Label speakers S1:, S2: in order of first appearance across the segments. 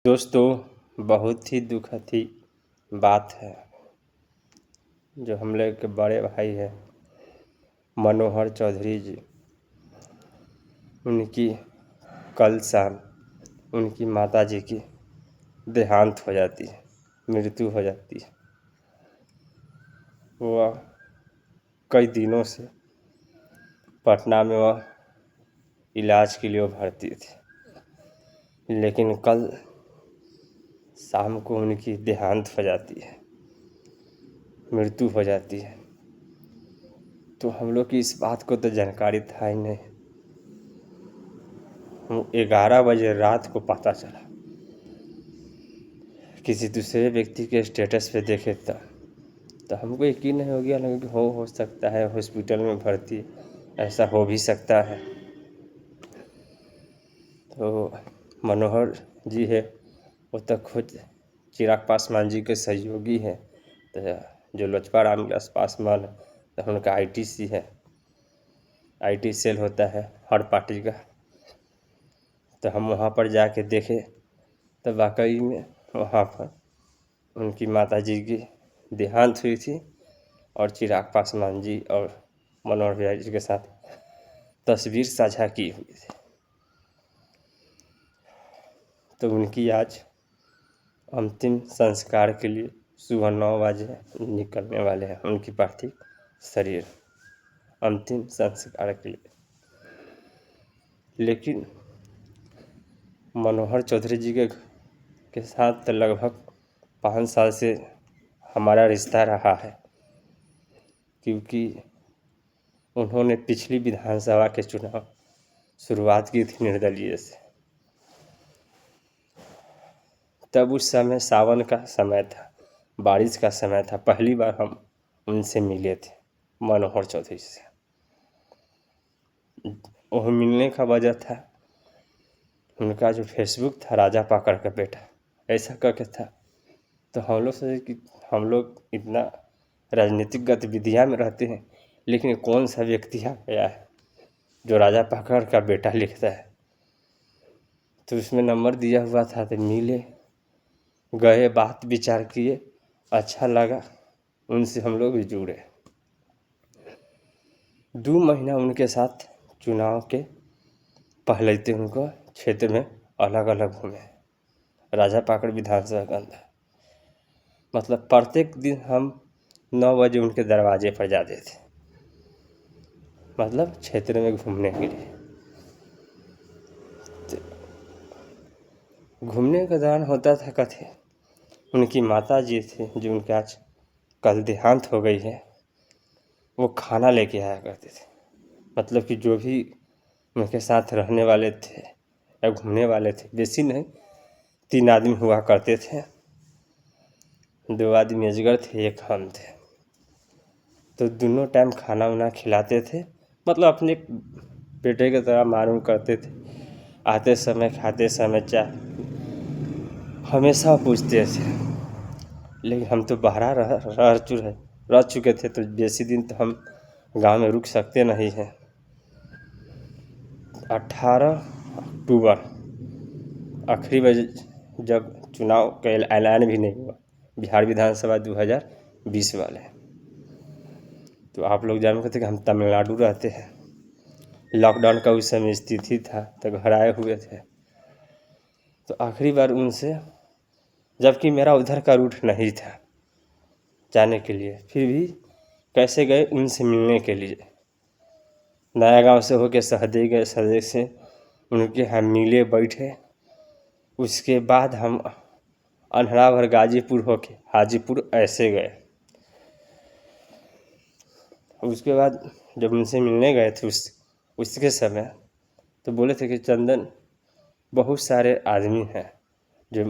S1: दोस्तों, बहुत ही दुखद ही बात है। जो हम लोग के बड़े भाई है मनोहर चौधरी जी, उनकी कल शाम उनकी माता जी की देहांत हो जाती है, मृत्यु हो जाती है। वह कई दिनों से पटना में वह इलाज के लिए भर्ती थे, लेकिन कल शाम को उनकी देहांत हो जाती है, मृत्यु हो जाती है। तो हम लोग की इस बात को तो जानकारी था ही नहीं। 11 बजे रात को पता चला, किसी दूसरे व्यक्ति के स्टेटस पे देखे तो हमको यकीन नहीं हो गया, लगा कि हो सकता है हॉस्पिटल में भर्ती, ऐसा हो भी सकता है। तो मनोहर जी है, वो तो खुद चिराग पासवान जी के सहयोगी हैं। तो जो लोजपा रामविलास पासवान है, तो उनका आईटीसी है, आईटी सेल होता है हर पार्टी का। तो हम वहाँ पर जाके देखे तो वाकई में वहाँ पर उनकी माता जी की देहांत हुई थी और चिराग पासवान जी और मनोहर भैया जी के साथ तस्वीर साझा की हुई थी। तो उनकी आज अंतिम संस्कार के लिए सुबह 9 बजे निकलने वाले हैं उनकी पार्थिव शरीर अंतिम संस्कार के लिए। लेकिन मनोहर चौधरी जी के साथ लगभग 5 साल से हमारा रिश्ता रहा है, क्योंकि उन्होंने पिछली विधानसभा के चुनाव शुरुआत की थी निर्दलीय से। तब उस समय सावन का समय था, बारिश का समय था। पहली बार हम उनसे मिले थे, मनोहर चौधरी से। वह मिलने का वजह था उनका जो फेसबुक था, राजा पाकड़ का बेटा ऐसा करके था। तो हम लोग सोचे कि हम लोग इतना राजनीतिक गतिविधियाँ में रहते हैं, लेकिन कौन सा व्यक्ति आ गया है जो राजा पाकड़ का बेटा लिखता है। तो उसमें नंबर दिया हुआ था, तो मिले, गए, बात विचार किए, अच्छा लगा, उनसे हम लोग भी जुड़े। 2 महीना उनके साथ चुनाव के पहले थे, उनको क्षेत्र में अलग अलग घूमे, राजा पाकड़ विधानसभा के अंदर। मतलब प्रत्येक दिन हम 9 बजे उनके दरवाजे पर जाते थे, मतलब क्षेत्र में घूमने के लिए। घूमने के दौरान होता था कथे, उनकी माता जी थी जो उनके आज कल देहांत हो गई है, वो खाना लेके आया करते थे। मतलब कि जो भी उनके साथ रहने वाले थे या घूमने वाले थे, बेसी नहीं, 3 आदमी हुआ करते थे। 2 आदमी अजगर थे, एक हम थे। तो दोनों टाइम खाना वाना खिलाते थे, मतलब अपने बेटे की तरह मालूम करते थे। आते समय, खाते समय चाय हमेशा पूछते थे। लेकिन हम तो बाहर रह चुके थे, तो बेसी दिन तो हम गांव में रुक सकते नहीं हैं। 18 अक्टूबर आखिरी बजे जब चुनाव का ऐलान भी नहीं हुआ, बिहार विधानसभा 2020 वाले, तो आप लोग जानते थे कि हम तमिलनाडु रहते हैं। लॉकडाउन का उस समय स्थिति था, तो घर आए हुए थे। तो आखिरी बार उनसे, जबकि मेरा उधर का रूट नहीं था जाने के लिए, फिर भी कैसे गए उनसे मिलने के लिए। नया गांव से होके सहदे गए, सहदे से उनके यहाँ मिले, बैठे। उसके बाद हम अनहराभर गाजीपुर होके हाजीपुर ऐसे गए। उसके बाद जब उनसे मिलने गए थे उसके समय, तो बोले थे कि चंदन, बहुत सारे आदमी हैं जो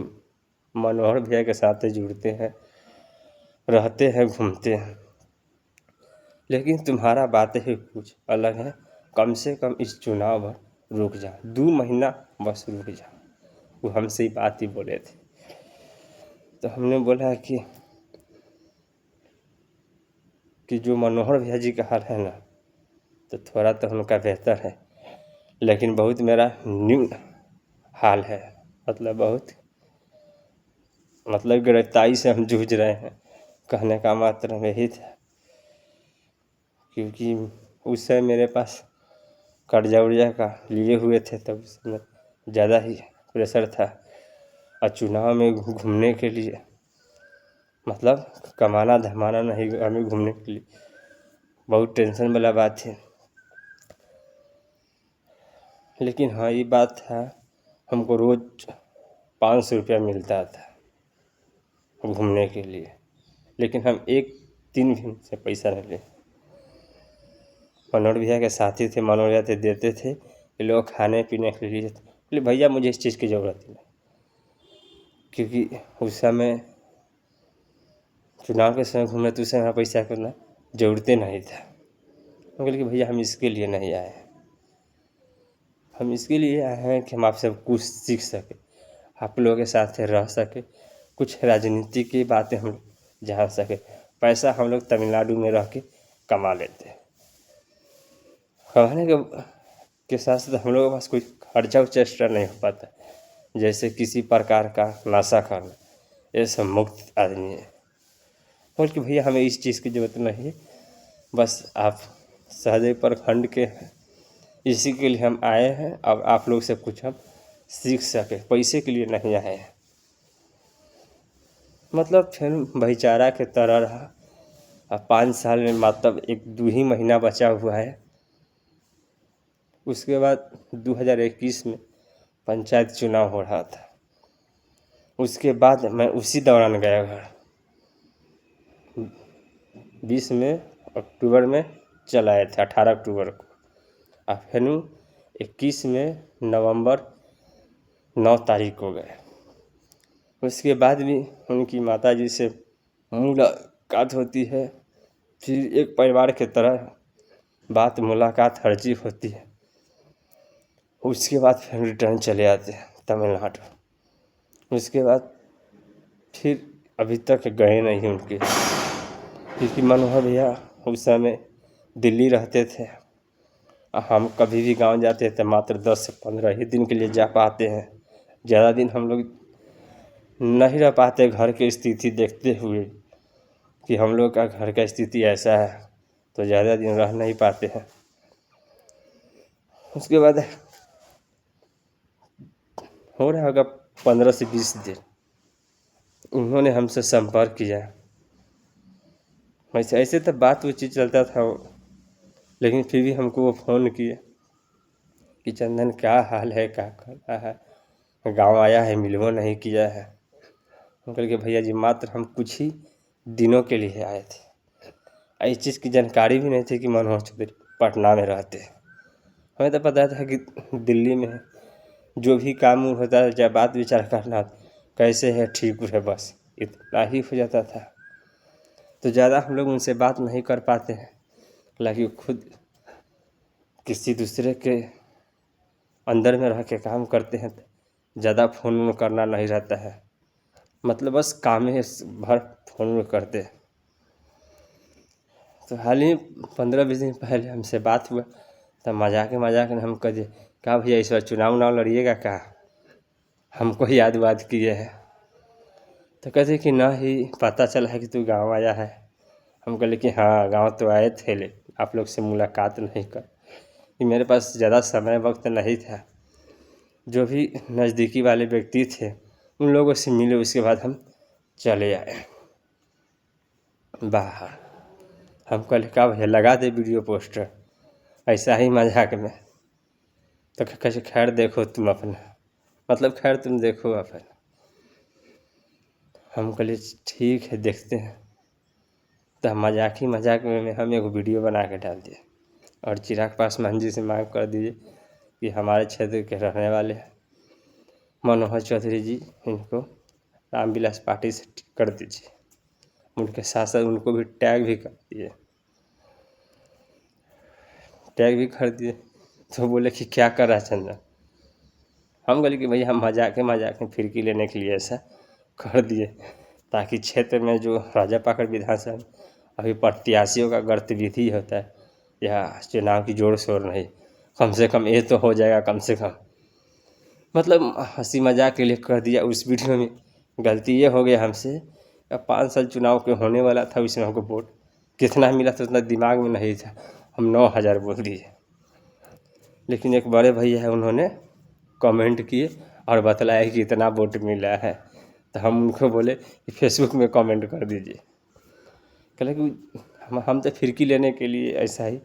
S1: मनोहर भैया के साथ जुड़ते हैं, रहते हैं, घूमते हैं, लेकिन तुम्हारा बात ही कुछ अलग है। कम से कम इस चुनाव पर रुक जाओ, 2 महीना बस रुक जाओ। वो हमसे ही बात ही बोले थे। तो हमने बोला कि जो मनोहर भैया जी का हाल है ना, तो थोड़ा तो उनका बेहतर है, लेकिन बहुत मेरा न्यून हाल है। मतलब बहुत मतलब गिरफ्तारी से हम जूझ रहे हैं, कहने का मतलब यही था। क्योंकि उस समय मेरे पास कर्जा उर्जा का लिए हुए थे, तब उस समय ज़्यादा ही प्रेशर था। और चुनाव में घूमने के लिए, मतलब कमाना धमाना नहीं, हमें घूमने के लिए बहुत टेंशन वाला बात थी। लेकिन हाँ, ये बात था, हमको रोज़ 500 रुपया मिलता था घूमने के लिए, लेकिन हम एक दिन भी से पैसा नहीं ले। मनोहर भैया के साथी थे, मनोहर भैया थे, देते थे ये लोग खाने पीने के लिए। बोले भैया मुझे इस चीज़ की ज़रूरत नहीं, क्योंकि उस समय चुनाव के समय घूमे तो उस समय पैसा करना ज़रूरतें नहीं था। हम बोले कि भैया हम इसके लिए नहीं आए हैं, हम इसके लिए आए हैं कि हम आपसे कुछ सीख सके, आप लोगों के साथ रह सके, कुछ राजनीति की बातें हम जान सके। पैसा हम लोग तमिलनाडु में रह के कमा लेते हैं, कमाने के साथ साथ हम लोगों के पास कोई खर्चा उर्चा एक्स्ट्रा नहीं हो पाता, जैसे किसी प्रकार का नशा करना, ये सब मुक्त आदमी है। बोल कि भैया हमें इस चीज़ की ज़रूरत नहीं है, बस आप सहदेव प्रखंड के हैं, इसी के लिए हम आए हैं, अब आप लोग से कुछ हम सीख सके, पैसे के लिए नहीं आए हैं। मतलब फिर भाईचारा के तरह रहा। अब 5 साल में मतलब 1-2 ही महीना बचा हुआ है। उसके बाद 2021 में पंचायत चुनाव हो रहा था। उसके बाद मैं उसी दौरान गया घर, 20 में अक्टूबर में चला आए थे, 18 अक्टूबर को। और फिर 21 में नवंबर 9 तारीख को गए। उसके बाद भी उनकी माताजी से मुलाकात होती है, फिर एक परिवार के तरह बात मुलाकात हर चीज़ होती है। उसके बाद फिर रिटर्न चले आते हैं तमिलनाडु। उसके बाद फिर अभी तक गए नहीं उनके, क्योंकि मनोहर भैया उस समय दिल्ली रहते थे। हम कभी भी गांव जाते थे मात्र 10 से 15 ही दिन के लिए जा पाते हैं, ज़्यादा दिन हम लोग नहीं रह पाते। घर की स्थिति देखते हुए कि हम लोग का घर का स्थिति ऐसा है, तो ज़्यादा दिन रह नहीं पाते हैं। उसके बाद हो रहा होगा 15 से 20 दिन, उन्होंने हमसे संपर्क किया। वैसे ऐसे तो बात वो चीज़ चलता था, लेकिन फिर भी हमको वो फ़ोन किए कि चंदन क्या हाल है, क्या कर रहा है, गांव आया है, मिलवो नहीं किया है। हम कह के भैया जी मात्र हम कुछ ही दिनों के लिए आए थे, इस चीज़ की जानकारी भी नहीं थी कि मनोहर चौधरी पटना में रहते हैं। हमें तो पता था कि दिल्ली में है, जो भी काम होता है, जब बात विचार करना कैसे है, ठीक है, बस इतना ही हो जाता था। तो ज़्यादा हम लोग उनसे बात नहीं कर पाते हैं, हालांकि खुद किसी दूसरे के अंदर में रह के काम करते हैं, तो ज़्यादा फ़ोन करना नहीं रहता है, मतलब बस काम ही भर फ़ोन करते हैं। तो हाल ही 15-20 दिन पहले हमसे बात हुआ, तो मजाक में हम कह दिए क्या भैया इस बार चुनाव लड़िएगा क्या, हमको याद वाद किए है। तो कहते कि ना ही पता चला है कि तू गांव आया है। हम कहले कि हाँ गांव तो आए थे, लेकिन आप लोग से मुलाकात नहीं कर, कि मेरे पास ज़्यादा समय वक्त नहीं था। जो भी नज़दीकी वाले व्यक्ति थे उन लोगों से मिले, उसके बाद हम चले आए बाहर। हम कहले क्या भैया लगा दे वीडियो पोस्टर, ऐसा ही मजाक में। तो कैसे खैर देखो तुम अपना, मतलब खैर तुम देखो अपन। हम कहले ठीक है देखते हैं। तो मजाक में हम एक वीडियो बना के डाल दिए और चिराग पासवान जी से मांग कर दीजिए कि हमारे क्षेत्र के रहने वाले हैं मनोहर चौधरी जी, इनको रामविलास पार्टी से कर दीजिए। उनके साथ साथ उनको भी टैग भी कर दिए। तो बोले कि क्या कर रहा चंदन। हम बोले कि भैया हम मजाक में फिरकी लेने के लिए ऐसा कर दिए, ताकि क्षेत्र में जो राजापाकड़ विधानसभा अभी प्रत्याशियों का गतिविधि होता है या चुनाव की जोर शोर नहीं, कम से कम ये तो हो जाएगा कम से कम। मतलब हंसी मजाक के लिए कर दिया। उस वीडियो में गलती ये हो गया हमसे, अब 5 साल चुनाव के होने वाला था, उसमें हमको वोट कितना मिला था उतना दिमाग में नहीं था, हम 9,000 बोल दिए। लेकिन एक बड़े भैया है, उन्होंने कमेंट किए और बतलाया कि इतना वोट मिला है, तो हम उनको बोले कि फेसबुक में कमेंट कर दीजिए। कहले कि हम तो फिरकी लेने के लिए ऐसा ही,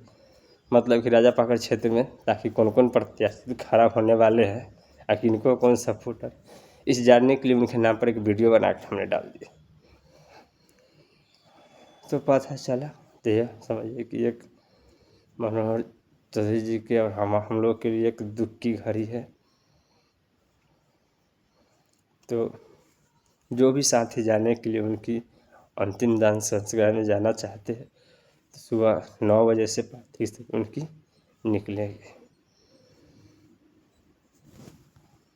S1: मतलब कि राजापाकड़ क्षेत्र में, ताकि कौन कौन प्रत्याशी खड़ा होने वाले हैं और किनको कौन सपोर्टर, इस जानने के लिए उनके नाम पर एक वीडियो बना के हमने डाल दिया। तो पता चला, तो यह समझिए कि एक मनोहर चौधरी जी के और हम लोग के लिए एक दुख की घड़ी है। तो जो भी साथी जाने के लिए उनकी अंतिम दान संस्कार में जाना चाहते हैं, तो सुबह 9 बजे से पार्थिव उनकी निकलेगी।